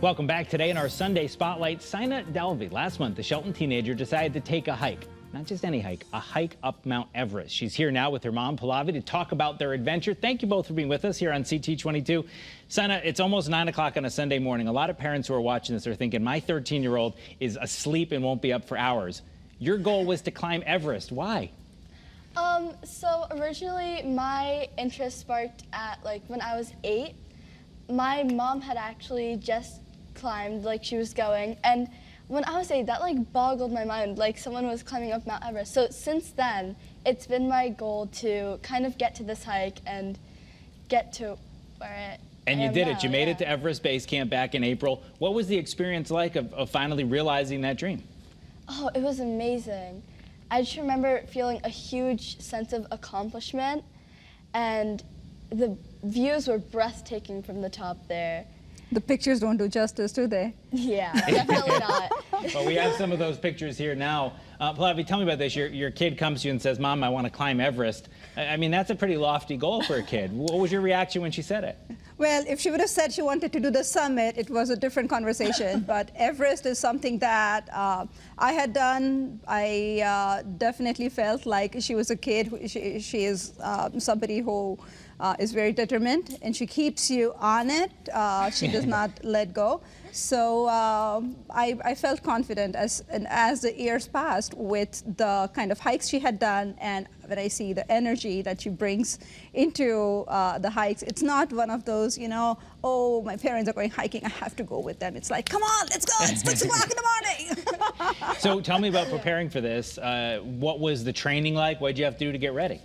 Welcome back. Today in our Sunday Spotlight, Sina Delvey. Last month, the Shelton teenager decided to take a hike. Not just any hike, a hike up Mount Everest. She's here now with her mom, Pallavi, to talk about their adventure. Thank you both for being with us here on CT22. Sina, it's almost 9 o'clock on a Sunday morning. A lot of parents who are watching this are thinking, my 13-year-old is asleep and won't be up for hours. Your goal was to climb Everest. Why? So originally my interest sparked at when I was 8. My mom had actually just climbed, she was going, and when I was 8, that boggled my mind, someone was climbing up Mount Everest. So since then, it's been my goal to kind of get to this hike and get to where And you did it. You made it to Everest Base Camp back in April. What was the experience like of finally realizing that dream? Oh, it was amazing. I just remember feeling a huge sense of accomplishment, and the views were breathtaking from the top there. The pictures don't do justice, do they? Yeah, definitely not. Well, we have some of those pictures here now. Pallavi, tell me about this. Your kid comes to you and says, Mom, I want to climb Everest. I mean, that's a pretty lofty goal for a kid. What was your reaction when she said it? Well, if she would have said she wanted to do the summit, it was a different conversation. But Everest is something that I had done. I definitely felt like she was a kid. She is somebody who is very determined, and she keeps you on it. She does not let go. So I felt confident as the years passed with the kind of hikes she had done, and when I see the energy that she brings into the hikes, it's not one of those, oh, my parents are going hiking, I have to go with them. It's like, come on, let's go, it's 6 o'clock in the morning. So tell me about preparing for this. What was the training like? What did you have to do to get ready?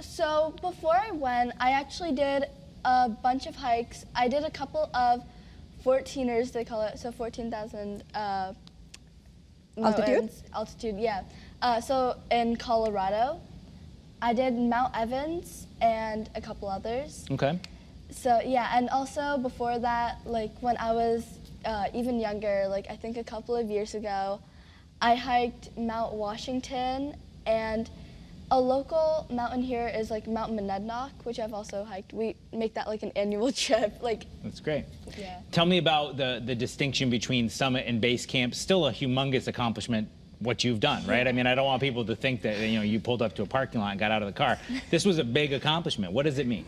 So before I went, I actually did a bunch of hikes. I did a couple of 14ers, they call it, so 14,000 altitude, yeah. So in Colorado, I did Mount Evans and a couple others. Okay. So yeah, and also before that, when I was even younger, I think a couple of years ago, I hiked Mount Washington, and a local mountain here is Mount Monadnock, which I've also hiked. We make that an annual trip. That's great. Yeah. Tell me about the distinction between summit and base camp. Still a humongous accomplishment, what you've done, right? I mean, I don't want people to think that you pulled up to a parking lot and got out of the car. This was a big accomplishment. What does it mean?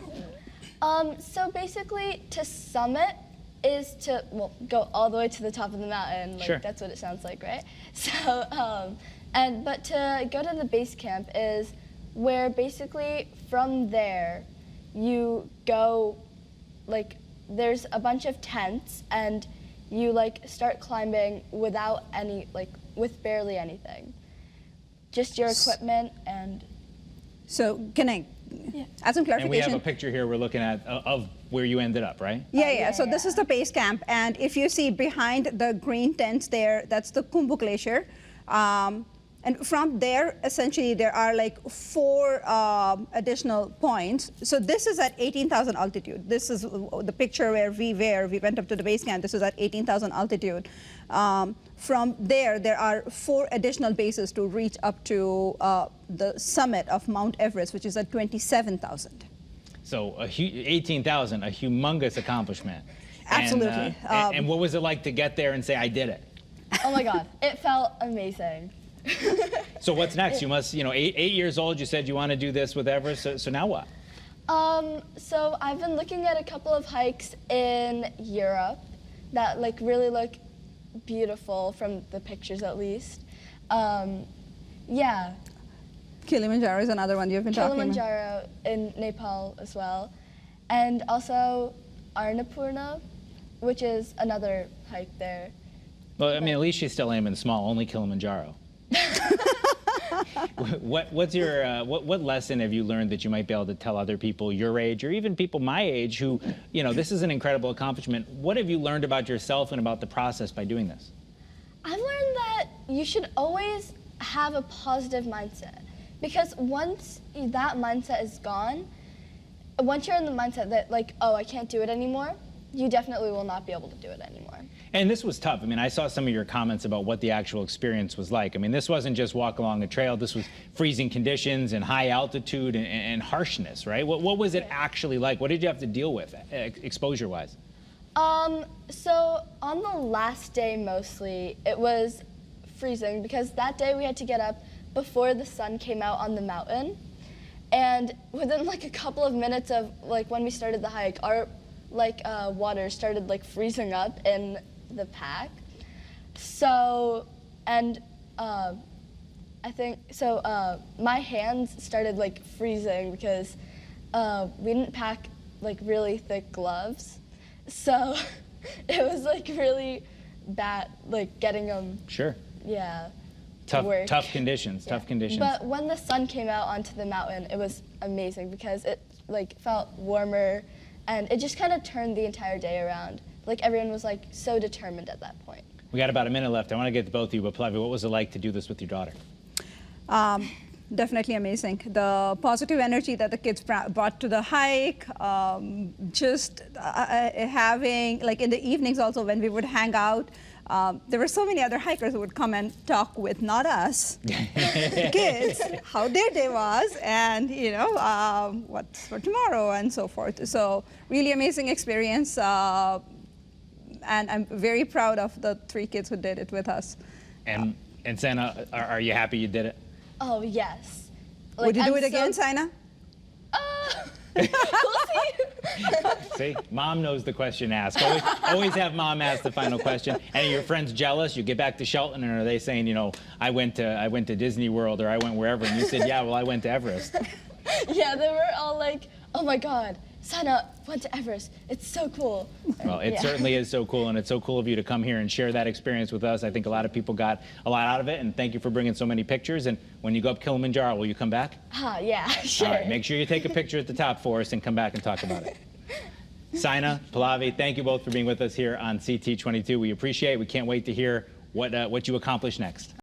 So basically, to summit is to go all the way to the top of the mountain. Sure. That's what it sounds like, right? So but to go to the base camp is where basically from there you go, there's a bunch of tents, and you start climbing without any, with barely anything. Just your equipment and... So can I add some clarification? And we have a picture here we're looking at of where you ended up, right? Yeah. So this is the base camp, and if you see behind the green tents there, that's the Khumbu Glacier. And from there, essentially, there are 4 additional points. So this is at 18,000 altitude. This is the picture where we went up to the base camp. This is at 18,000 altitude. From there, there are 4 additional bases to reach up to the summit of Mount Everest, which is at 27,000. So 18,000, a humongous accomplishment. Absolutely. And what was it like to get there and say, I did it? Oh my God, it felt amazing. So what's next? You must, 8 years old, you said you want to do this with Everest, so now what? So I've been looking at a couple of hikes in Europe that really look beautiful from the pictures at least. Yeah. Kilimanjaro is another one you've been talking about. Kilimanjaro in Nepal as well. And also Annapurna, which is another hike there. Well, I mean, at least she's still aiming small, only Kilimanjaro. What's your what lesson have you learned that you might be able to tell other people your age, or even people my age who, this is an incredible accomplishment? What have you learned about yourself and about the process by doing this? I've learned that you should always have a positive mindset, because once that mindset is gone, once you're in the mindset that oh, I can't do it anymore, you definitely will not be able to do it anymore. And this was tough. I mean, I saw some of your comments about what the actual experience was like. I mean, this wasn't just walk along a trail. This was freezing conditions and high altitude and harshness, right? What was it actually like? What did you have to deal with exposure-wise? So on the last day mostly, it was freezing because that day we had to get up before the sun came out on the mountain. And within like a couple of minutes of like when we started the hike, our water started like freezing up in the pack. So, and I think, so my hands started like freezing because we didn't pack like really thick gloves. So it was like really bad, like getting them. Sure. Yeah. Tough conditions, Yeah. tough conditions. But when the sun came out onto the mountain, it was amazing because it like felt warmer and it just kind of turned the entire day around. Like everyone was like so determined at that point. We got about a minute left. I want to get to both of you, but Pallavi, what was it like to do this with your daughter? Definitely amazing. The positive energy that the kids brought to the hike, just having, like in the evenings also when we would hang out, there were so many other hikers who would come and talk with, not us, kids, how their day was and, you know, what's for tomorrow and so forth. So really amazing experience. And I'm very proud of the 3 kids who did it with us. And Sana, are you happy you did it? Oh, yes. Would you do it again, Sina? We'll see. See, mom knows the question asked. Always have mom ask the final question. And are your friends jealous? You get back to Shelton, and are they saying, you know, I went to Disney World or I went wherever, and you said, yeah, well, I went to Everest. Yeah, they were all like, oh my God, Sana went to Everest. It's so cool. Well, it certainly is so cool, and it's so cool of you to come here and share that experience with us. I think a lot of people got a lot out of it, and thank you for bringing so many pictures. And when you go up Kilimanjaro, will you come back? Yeah, sure. All right, make sure you take a picture at the top for us and come back and talk about it. Sina, Pallavi, thank you both for being with us here on CT22. We appreciate it. We can't wait to hear what you accomplish next.